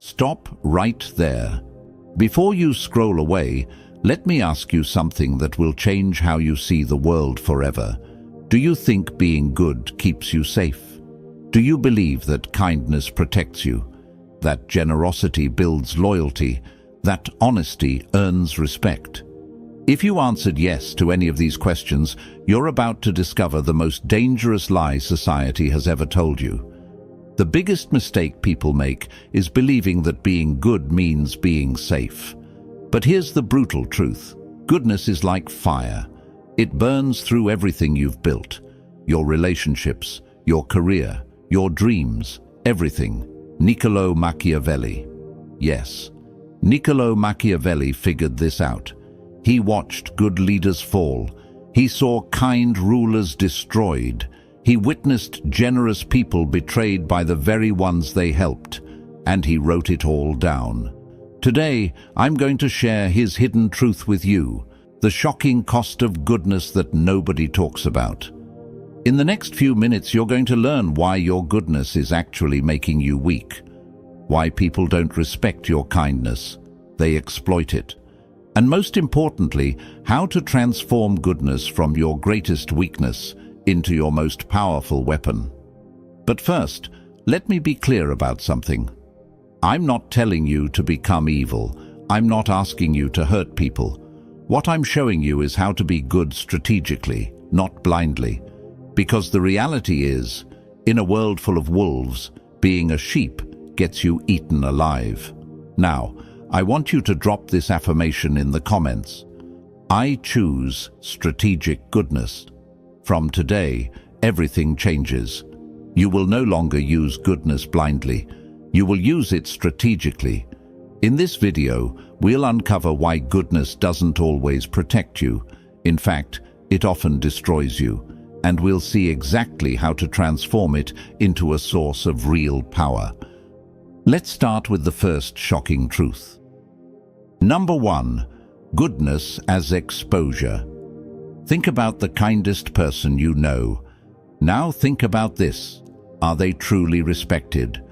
Stop right there. Before you scroll away, let me ask you something that will change how you see the world forever. Do you think being good keeps you safe? Do you believe that kindness protects you, that generosity builds loyalty, that honesty earns respect? If you answered yes to any of these questions, you're about to discover the most dangerous lie society has ever told you. The biggest mistake people make is believing that being good means being safe. But here's the brutal truth. Goodness is like fire. It burns through everything you've built. Your relationships, your career, your dreams, everything. Niccolo Machiavelli. Yes, Niccolo Machiavelli figured this out. He watched good leaders fall. He saw kind rulers destroyed. He witnessed generous people betrayed by the very ones they helped. And he wrote it all down. Today, I'm going to share his hidden truth with you, the shocking cost of goodness that nobody talks about. In the next few minutes, you're going to learn why your goodness is actually making you weak, why people don't respect your kindness, they exploit it, and most importantly, how to transform goodness from your greatest weakness into your most powerful weapon. But first, let me be clear about something. I'm not telling you to become evil. I'm not asking you to hurt people. What I'm showing you is how to be good strategically, not blindly. Because the reality is, in a world full of wolves, being a sheep gets you eaten alive. Now, I want you to drop this affirmation in the comments. I choose strategic goodness. From today, everything changes. You will no longer use goodness blindly. You will use it strategically. In this video, we'll uncover why goodness doesn't always protect you. In fact, it often destroys you. And we'll see exactly how to transform it into a source of real power. Let's start with the first shocking truth. Number 1, goodness as exposure. Think about the kindest person you know. Now think about this. Are they truly respected?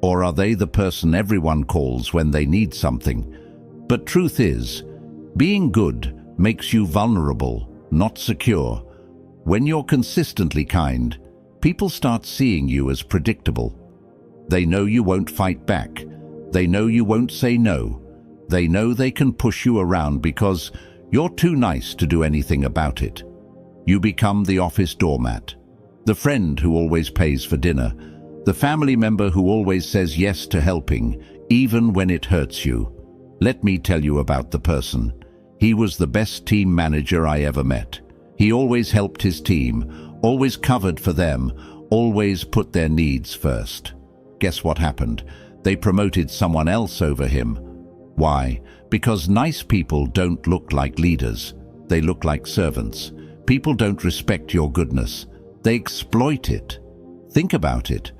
Or are they the person everyone calls when they need something? But truth is, being good makes you vulnerable, not secure. When you're consistently kind, people start seeing you as predictable. They know you won't fight back. They know you won't say no. They know they can push you around because you're too nice to do anything about it. You become the office doormat, the friend who always pays for dinner, the family member who always says yes to helping, even when it hurts you. Let me tell you about the person. He was the best team manager I ever met. He always helped his team, always covered for them, always put their needs first. Guess what happened? They promoted someone else over him. Why? Because nice people don't look like leaders. They look like servants. People don't respect your goodness. They exploit it. Think about it.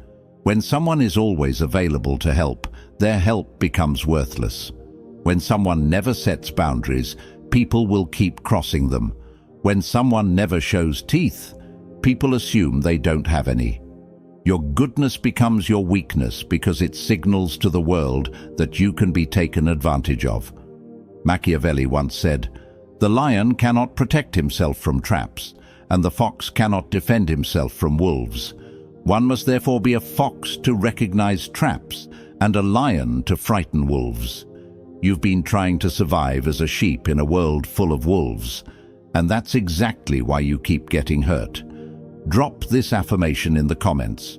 When someone is always available to help, their help becomes worthless. When someone never sets boundaries, people will keep crossing them. When someone never shows teeth, people assume they don't have any. Your goodness becomes your weakness because it signals to the world that you can be taken advantage of. Machiavelli once said, "The lion cannot protect himself from traps, and the fox cannot defend himself from wolves. One must therefore be a fox to recognize traps and a lion to frighten wolves." You've been trying to survive as a sheep in a world full of wolves, and that's exactly why you keep getting hurt. Drop this affirmation in the comments.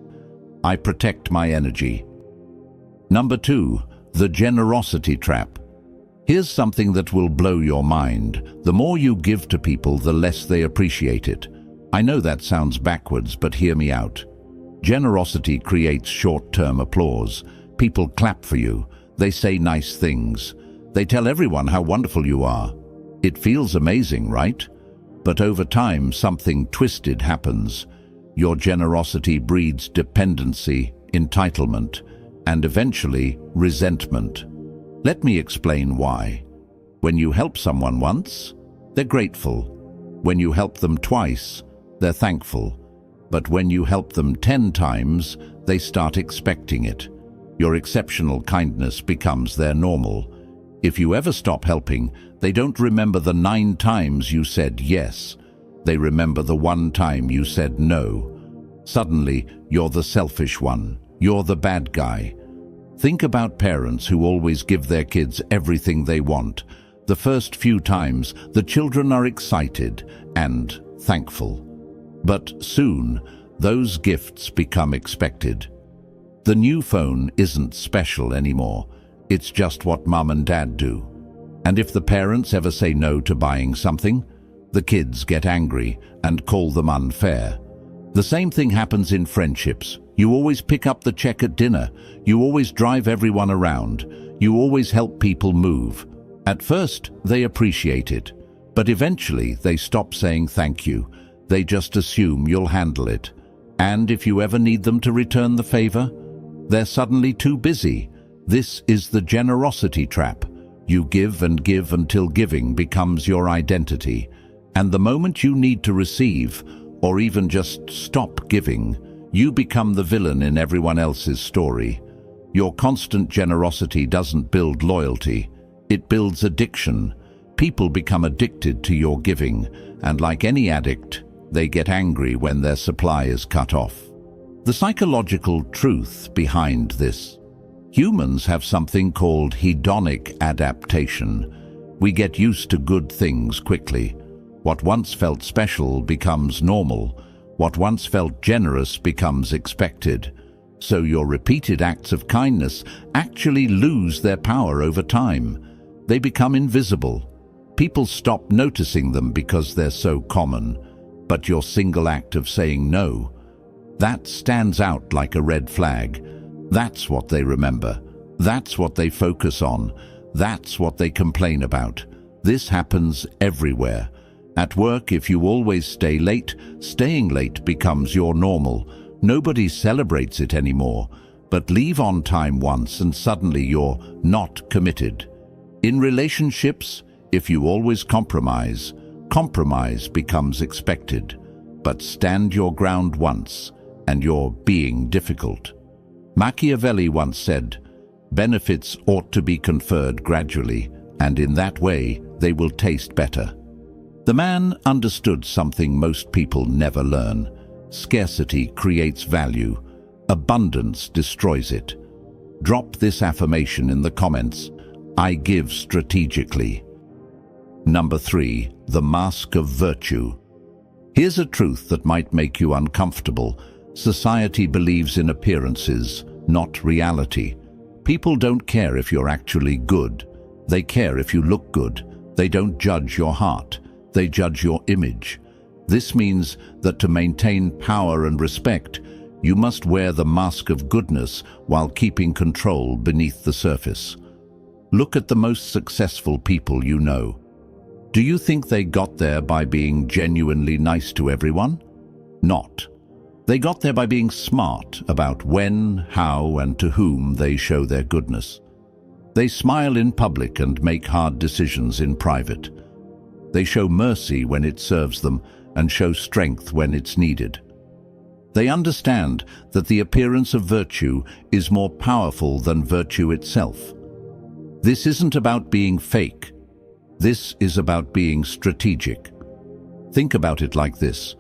I protect my energy. Number 2, the generosity trap. Here's something that will blow your mind. The more you give to people, the less they appreciate it. I know that sounds backwards, but hear me out. Generosity creates short-term applause. People clap for you. They say nice things. They tell everyone how wonderful you are. It feels amazing, right? But over time, something twisted happens. Your generosity breeds dependency, entitlement, and eventually resentment. Let me explain why. When you help someone once, they're grateful. When you help them twice, they're thankful. But when you help them 10 times, they start expecting it. Your exceptional kindness becomes their normal. If you ever stop helping, they don't remember the 9 times you said yes. They remember the 1 time you said no. Suddenly, you're the selfish one. You're the bad guy. Think about parents who always give their kids everything they want. The first few times, the children are excited and thankful. But soon, those gifts become expected. The new phone isn't special anymore. It's just what mum and dad do. And if the parents ever say no to buying something, the kids get angry and call them unfair. The same thing happens in friendships. You always pick up the check at dinner. You always drive everyone around. You always help people move. At first, they appreciate it, but eventually they stop saying thank you. They just assume you'll handle it. And if you ever need them to return the favor, they're suddenly too busy. This is the generosity trap. You give and give until giving becomes your identity. And the moment you need to receive, or even just stop giving, you become the villain in everyone else's story. Your constant generosity doesn't build loyalty. It builds addiction. People become addicted to your giving, and like any addict, they get angry when their supply is cut off. The psychological truth behind this: humans have something called hedonic adaptation. We get used to good things quickly. What once felt special becomes normal. What once felt generous becomes expected. So your repeated acts of kindness actually lose their power over time. They become invisible. People stop noticing them because they're so common. But your single act of saying no, that stands out like a red flag. That's what they remember. That's what they focus on. That's what they complain about. This happens everywhere. At work, if you always stay late, staying late becomes your normal. Nobody celebrates it anymore. But leave on time once and suddenly you're not committed. In relationships, if you always compromise, compromise becomes expected. But stand your ground once, and you're being difficult. Machiavelli once said, "Benefits ought to be conferred gradually, and in that way they will taste better." The man understood something most people never learn. Scarcity creates value. Abundance destroys it. Drop this affirmation in the comments. I give strategically. Number 3, the mask of virtue. Here's a truth that might make you uncomfortable. Society believes in appearances, not reality. People don't care if you're actually good. They care if you look good. They don't judge your heart. They judge your image. This means that to maintain power and respect, you must wear the mask of goodness while keeping control beneath the surface. Look at the most successful people you know. Do you think they got there by being genuinely nice to everyone? Not. They got there by being smart about when, how, and to whom they show their goodness. They smile in public and make hard decisions in private. They show mercy when it serves them and show strength when it's needed. They understand that the appearance of virtue is more powerful than virtue itself. This isn't about being fake. This is about being strategic. Think about it like this.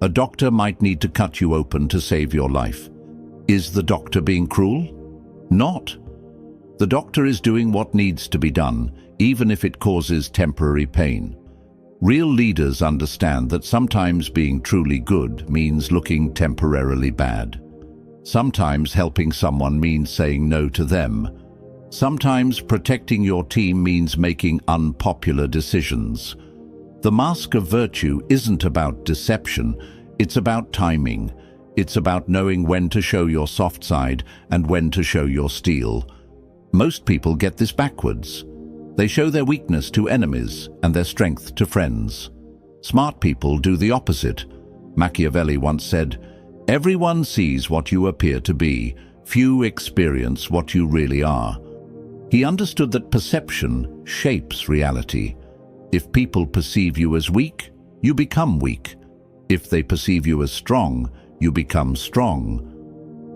A doctor might need to cut you open to save your life. Is the doctor being cruel? Not. The doctor is doing what needs to be done, even if it causes temporary pain. Real leaders understand that sometimes being truly good means looking temporarily bad. Sometimes helping someone means saying no to them. Sometimes protecting your team means making unpopular decisions. The mask of virtue isn't about deception, it's about timing. It's about knowing when to show your soft side and when to show your steel. Most people get this backwards. They show their weakness to enemies and their strength to friends. Smart people do the opposite. Machiavelli once said, "Everyone sees what you appear to be. Few experience what you really are." He understood that perception shapes reality. If people perceive you as weak, you become weak. If they perceive you as strong, you become strong.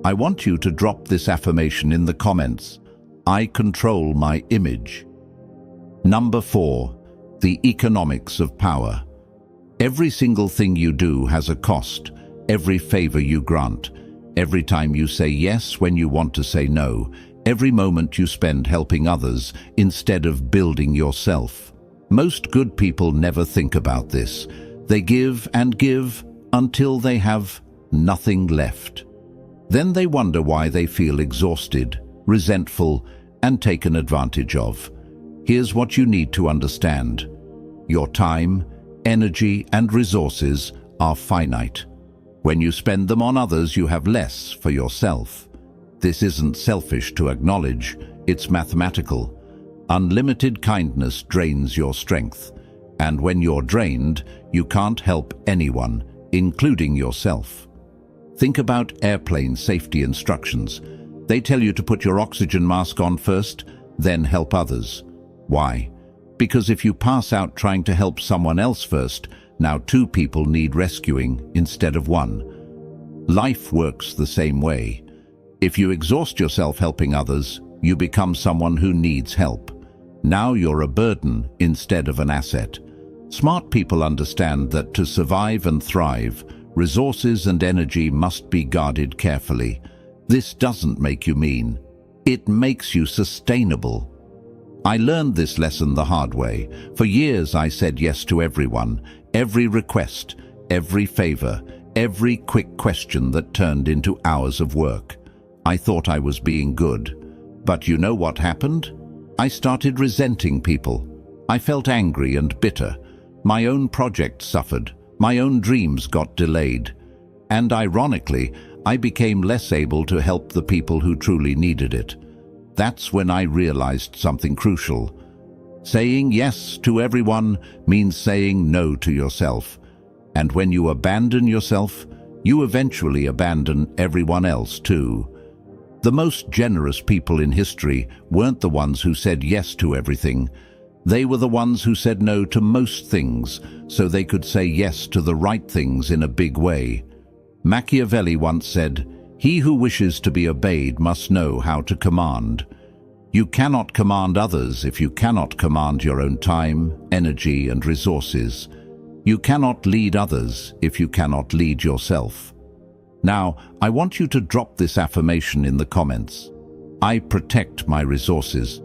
I want you to drop this affirmation in the comments. I control my image. Number 4. The economics of power. Every single thing you do has a cost. Every favor you grant, every time you say yes when you want to say no, every moment you spend helping others instead of building yourself. Most good people never think about this. They give and give until they have nothing left. Then they wonder why they feel exhausted, resentful, and taken advantage of. Here's what you need to understand. Your time, energy, and resources are finite. When you spend them on others, you have less for yourself. This isn't selfish to acknowledge, it's mathematical. Unlimited kindness drains your strength, and when you're drained, you can't help anyone, including yourself. Think about airplane safety instructions. They tell you to put your oxygen mask on first, then help others. Why? Because if you pass out trying to help someone else first, now 2 people need rescuing instead of 1. Life works the same way. If you exhaust yourself helping others, you become someone who needs help. Now you're a burden instead of an asset. Smart people understand that to survive and thrive, resources and energy must be guarded carefully. This doesn't make you mean. It makes you sustainable. I learned this lesson the hard way. For years I said yes to everyone, every request, every favor, every quick question that turned into hours of work. I thought I was being good. But you know what happened? I started resenting people. I felt angry and bitter. My own project suffered. My own dreams got delayed. And ironically, I became less able to help the people who truly needed it. That's when I realized something crucial. Saying yes to everyone means saying no to yourself. And when you abandon yourself, you eventually abandon everyone else too. The most generous people in history weren't the ones who said yes to everything. They were the ones who said no to most things, so they could say yes to the right things in a big way. Machiavelli once said, "He who wishes to be obeyed must know how to command." You cannot command others if you cannot command your own time, energy, and resources. You cannot lead others if you cannot lead yourself. Now, I want you to drop this affirmation in the comments. I protect my resources.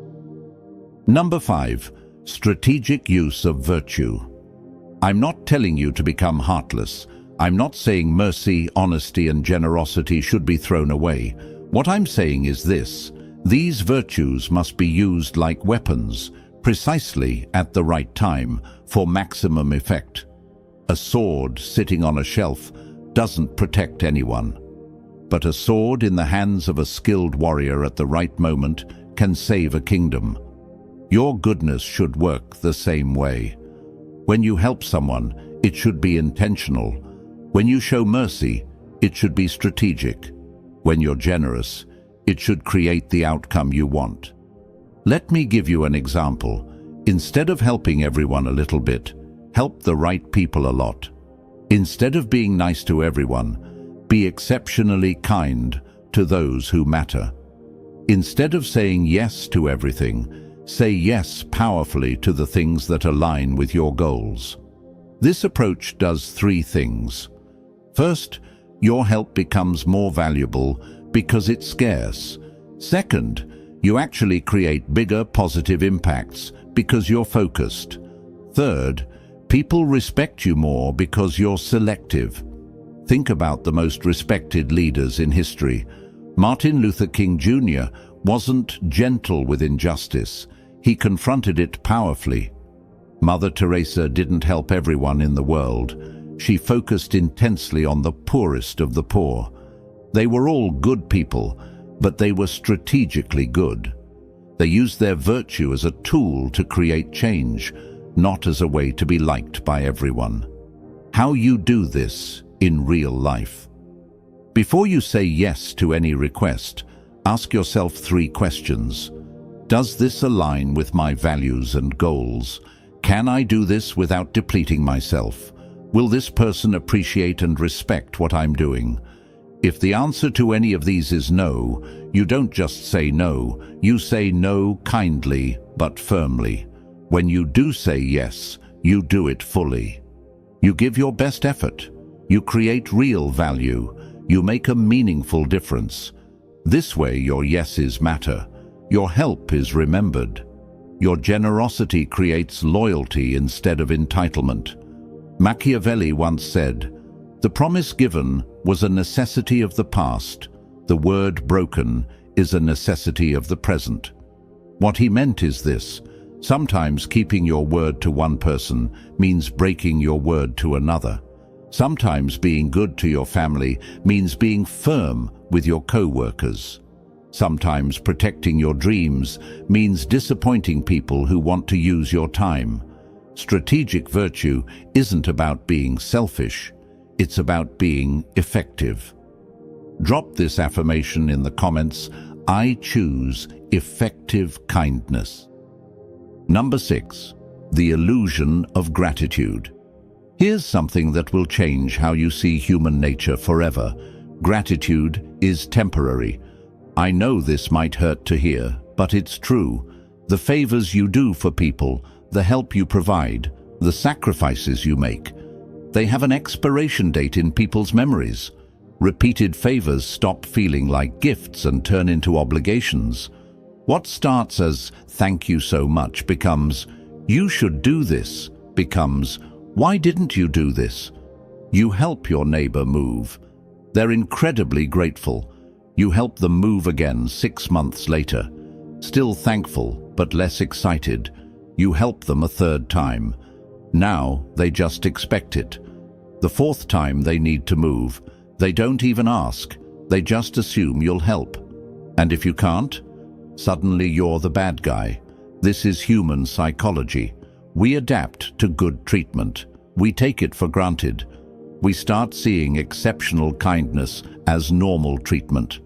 Number 5. Strategic use of virtue. I'm not telling you to become heartless. I'm not saying mercy, honesty, and generosity should be thrown away. What I'm saying is this: these virtues must be used like weapons, precisely at the right time, for maximum effect. A sword sitting on a shelf doesn't protect anyone. But a sword in the hands of a skilled warrior at the right moment can save a kingdom. Your goodness should work the same way. When you help someone, it should be intentional. When you show mercy, it should be strategic. When you're generous, it should create the outcome you want. Let me give you an example. Instead of helping everyone a little bit, help the right people a lot. Instead of being nice to everyone, be exceptionally kind to those who matter. Instead of saying yes to everything, say yes powerfully to the things that align with your goals. This approach does 3 things. First, your help becomes more valuable because it's scarce. Second, you actually create bigger positive impacts because you're focused. Third, people respect you more because you're selective. Think about the most respected leaders in history. Martin Luther King Jr. wasn't gentle with injustice. He confronted it powerfully. Mother Teresa didn't help everyone in the world. She focused intensely on the poorest of the poor. They were all good people, but they were strategically good. They used their virtue as a tool to create change, not as a way to be liked by everyone. How you do this in real life. Before you say yes to any request, ask yourself 3 questions. Does this align with my values and goals? Can I do this without depleting myself? Will this person appreciate and respect what I'm doing? If the answer to any of these is no, you don't just say no, you say no kindly but firmly. When you do say yes, you do it fully. You give your best effort. You create real value. You make a meaningful difference. This way your yeses matter. Your help is remembered. Your generosity creates loyalty instead of entitlement. Machiavelli once said, "The promise given was a necessity of the past. The word broken is a necessity of the present." What he meant is this: sometimes keeping your word to one person means breaking your word to another. Sometimes being good to your family means being firm with your co-workers. Sometimes protecting your dreams means disappointing people who want to use your time. Strategic virtue isn't about being selfish, it's about being effective. Drop this affirmation in the comments: I choose effective kindness. Number 6. The illusion of gratitude. Here's something that will change how you see human nature forever. Gratitude is temporary. I know this might hurt to hear, but it's true. The favors you do for people, the help you provide, the sacrifices you make, they have an expiration date in people's memories. Repeated favors stop feeling like gifts and turn into obligations. What starts as "thank you so much" becomes "you should do this," becomes "why didn't you do this?" You help your neighbor move. They're incredibly grateful. You help them move again 6 months later. Still thankful, but less excited. You help them a third time. Now they just expect it. The fourth time they need to move, they don't even ask. They just assume you'll help. And if you can't, suddenly you're the bad guy. This is human psychology. We adapt to good treatment. We take it for granted. We start seeing exceptional kindness as normal treatment.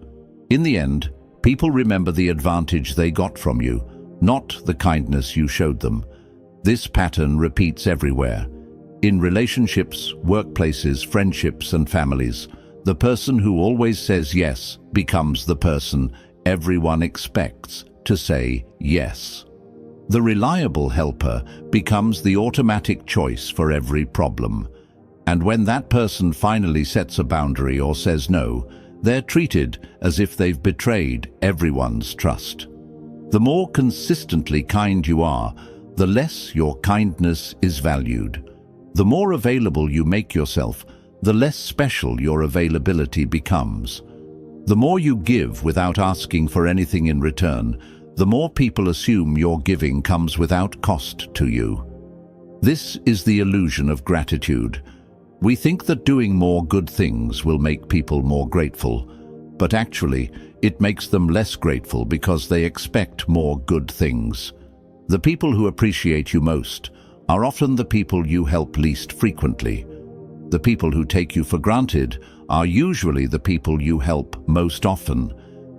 In the end, people remember the advantage they got from you, not the kindness you showed them. This pattern repeats everywhere. In relationships, workplaces, friendships, and families, the person who always says yes becomes the person everyone expects to say yes. The reliable helper becomes the automatic choice for every problem. And when that person finally sets a boundary or says no, they're treated as if they've betrayed everyone's trust. The more consistently kind you are, the less your kindness is valued. The more available you make yourself, the less special your availability becomes. The more you give without asking for anything in return, the more people assume your giving comes without cost to you. This is the illusion of gratitude. We think that doing more good things will make people more grateful, but actually, it makes them less grateful because they expect more good things. The people who appreciate you most are often the people you help least frequently. The people who take you for granted are usually the people you help most often.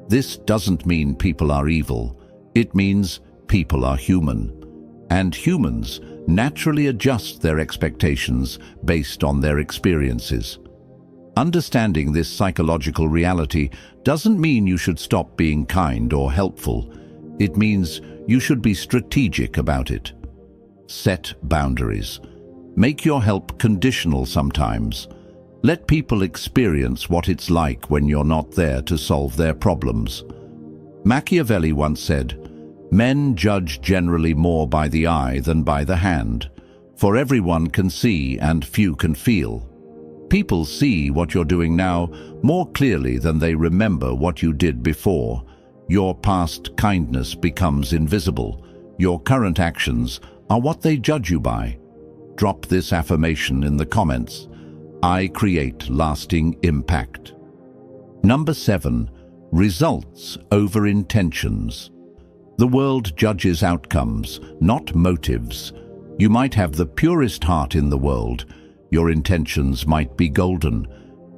This doesn't mean people are evil. It means people are human. And humans naturally adjust their expectations based on their experiences. Understanding this psychological reality doesn't mean you should stop being kind or helpful. It means you should be strategic about it. Set boundaries. Make your help conditional sometimes. Let people experience what it's like when you're not there to solve their problems. Machiavelli once said, "Men judge generally more by the eye than by the hand, for everyone can see and few can feel." People see what you're doing now more clearly than they remember what you did before. Your past kindness becomes invisible. Your current actions are what they judge you by. Drop this affirmation in the comments. I create lasting impact. Number 7. Results over intentions. The world judges outcomes, not motives. You might have the purest heart in the world. Your intentions might be golden.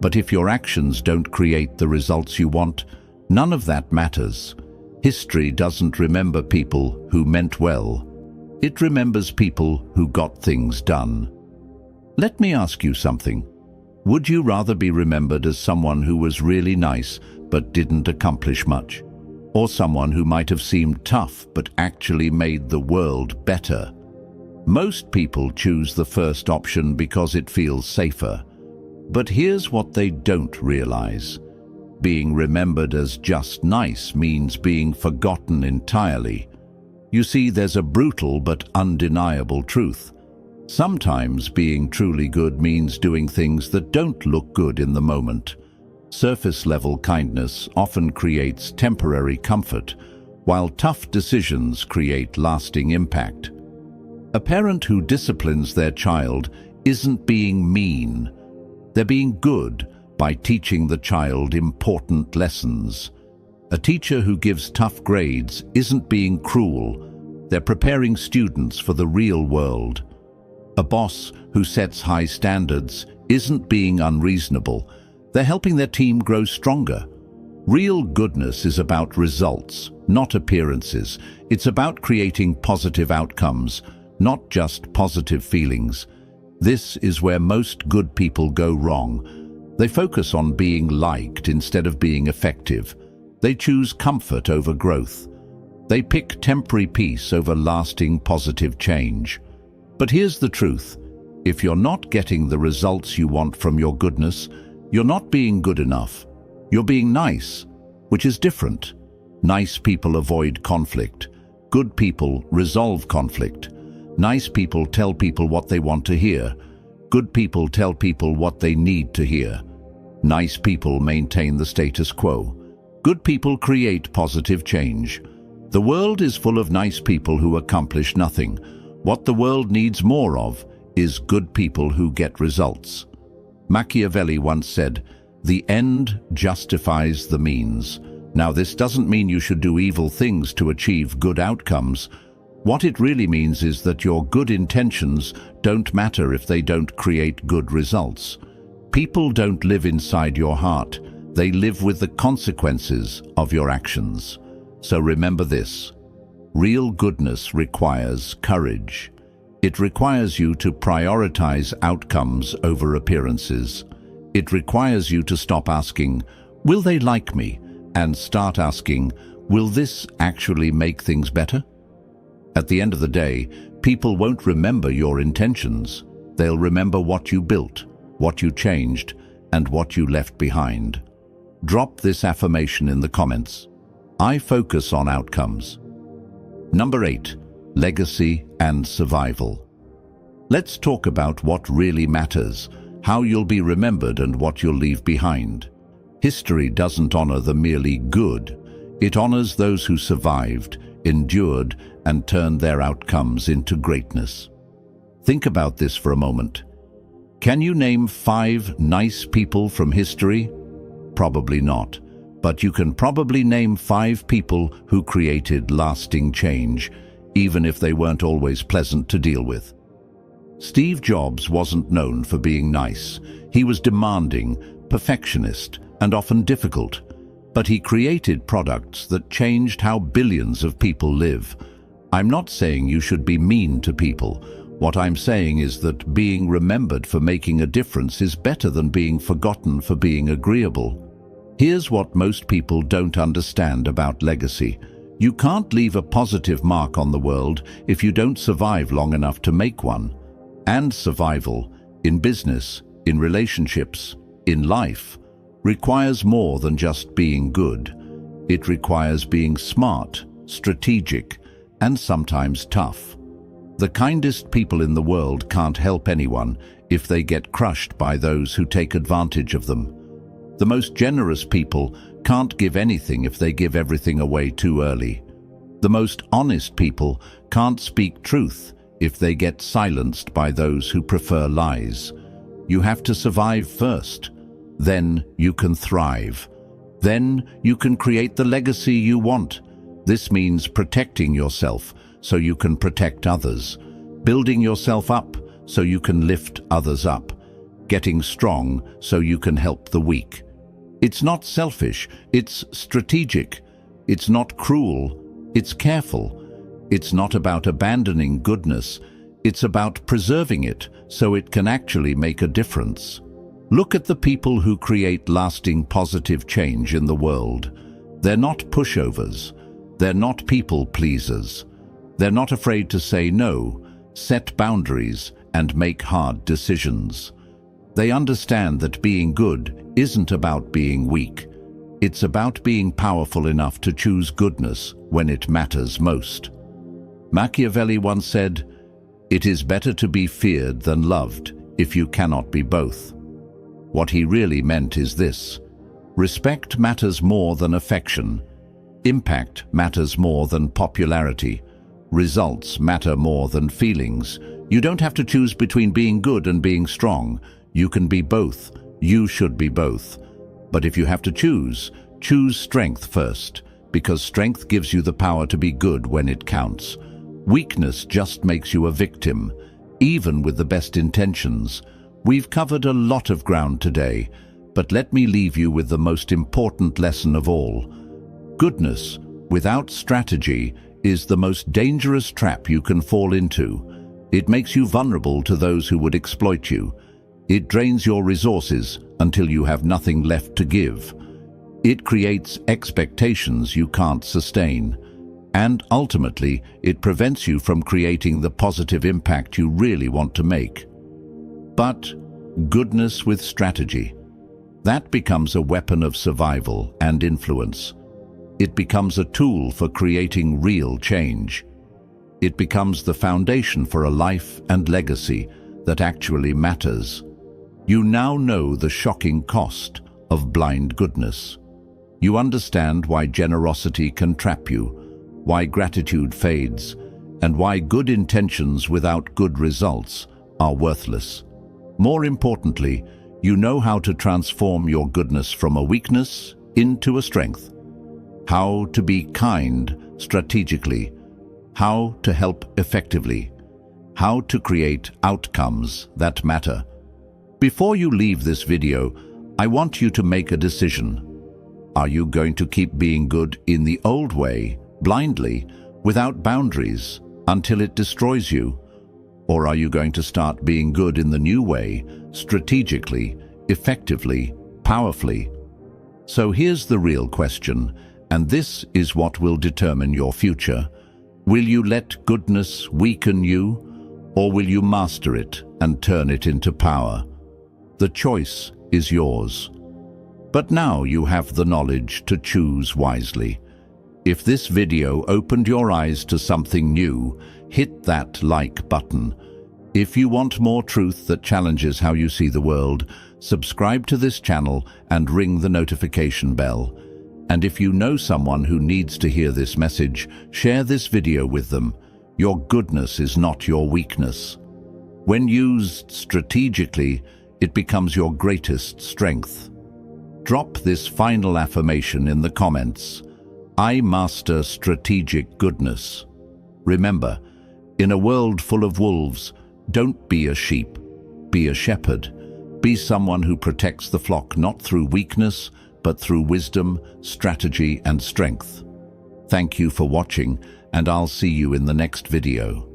But if your actions don't create the results you want, none of that matters. History doesn't remember people who meant well. It remembers people who got things done. Let me ask you something. Would you rather be remembered as someone who was really nice but didn't accomplish much? Or someone who might have seemed tough but actually made the world better? Most people choose the first option because it feels safer. But here's what they don't realize. Being remembered as just nice means being forgotten entirely. You see, there's a brutal but undeniable truth. Sometimes being truly good means doing things that don't look good in the moment. Surface-level kindness often creates temporary comfort, while tough decisions create lasting impact. A parent who disciplines their child isn't being mean. They're being good by teaching the child important lessons. A teacher who gives tough grades isn't being cruel. They're preparing students for the real world. A boss who sets high standards isn't being unreasonable. They're helping their team grow stronger. Real goodness is about results, not appearances. It's about creating positive outcomes, not just positive feelings. This is where most good people go wrong. They focus on being liked instead of being effective. They choose comfort over growth. They pick temporary peace over lasting positive change. But here's the truth. If you're not getting the results you want from your goodness, you're not being good enough. You're being nice, which is different. Nice people avoid conflict. Good people resolve conflict. Nice people tell people what they want to hear. Good people tell people what they need to hear. Nice people maintain the status quo. Good people create positive change. The world is full of nice people who accomplish nothing. What the world needs more of is good people who get results. Machiavelli once said, "The end justifies the means." Now, this doesn't mean you should do evil things to achieve good outcomes. What it really means is that your good intentions don't matter if they don't create good results. People don't live inside your heart. They live with the consequences of your actions. So remember this. Real goodness requires courage. It requires you to prioritize outcomes over appearances. It requires you to stop asking, "Will they like me?" and start asking, "Will this actually make things better?" At the end of the day, people won't remember your intentions. They'll remember what you built, what you changed, and what you left behind. Drop this affirmation in the comments. I focus on outcomes. Number 8, legacy and survival. Let's talk about what really matters, how you'll be remembered and what you'll leave behind. History doesn't honor the merely good. It honors those who survived, endured, and turned their outcomes into greatness. Think about this for a moment. Can you name 5 nice people from history? Probably not. But you can probably name 5 people who created lasting change, even if they weren't always pleasant to deal with. Steve Jobs wasn't known for being nice. He was demanding, perfectionist, and often difficult. But he created products that changed how billions of people live. I'm not saying you should be mean to people. What I'm saying is that being remembered for making a difference is better than being forgotten for being agreeable. Here's what most people don't understand about legacy. You can't leave a positive mark on the world if you don't survive long enough to make one. And survival, in business, in relationships, in life, requires more than just being good. It requires being smart, strategic, and sometimes tough. The kindest people in the world can't help anyone if they get crushed by those who take advantage of them. The most generous people can't give anything if they give everything away too early. The most honest people can't speak truth if they get silenced by those who prefer lies. You have to survive first. Then you can thrive. Then you can create the legacy you want. This means protecting yourself so you can protect others, building yourself up so you can lift others up, getting strong so you can help the weak. It's not selfish, it's strategic. It's not cruel, it's careful. It's not about abandoning goodness, it's about preserving it so it can actually make a difference. Look at the people who create lasting positive change in the world. They're not pushovers. They're not people pleasers. They're not afraid to say no, set boundaries, and make hard decisions. They understand that being good isn't about being weak. It's about being powerful enough to choose goodness when it matters most. Machiavelli once said, "It is better to be feared than loved if you cannot be both." What he really meant is this: respect matters more than affection. Impact matters more than popularity. Results matter more than feelings. You don't have to choose between being good and being strong. You can be both. You should be both. But if you have to choose strength first, because strength gives you the power to be good when it counts. Weakness just makes you a victim, even with the best intentions. We've covered a lot of ground today, but let me leave you with the most important lesson of all. Goodness, without strategy, is the most dangerous trap you can fall into. It makes you vulnerable to those who would exploit you. It drains your resources until you have nothing left to give. It creates expectations you can't sustain. And ultimately, it prevents you from creating the positive impact you really want to make. But goodness with strategy, that becomes a weapon of survival and influence. It becomes a tool for creating real change. It becomes the foundation for a life and legacy that actually matters. You now know the shocking cost of blind goodness. You understand why generosity can trap you, why gratitude fades, and why good intentions without good results are worthless. More importantly, you know how to transform your goodness from a weakness into a strength. How to be kind strategically, how to help effectively, how to create outcomes that matter. Before you leave this video, I want you to make a decision. Are you going to keep being good in the old way, blindly, without boundaries, until it destroys you? Or are you going to start being good in the new way, strategically, effectively, powerfully? So here's the real question, and this is what will determine your future. Will you let goodness weaken you, or will you master it and turn it into power? The choice is yours. But now you have the knowledge to choose wisely. If this video opened your eyes to something new, hit that like button. If you want more truth that challenges how you see the world, subscribe to this channel and ring the notification bell. And if you know someone who needs to hear this message, share this video with them. Your goodness is not your weakness. When used strategically, it becomes your greatest strength. Drop this final affirmation in the comments. I master strategic goodness. Remember, in a world full of wolves, don't be a sheep, be a shepherd. Be someone who protects the flock not through weakness, but through wisdom, strategy, and strength. Thank you for watching, and I'll see you in the next video.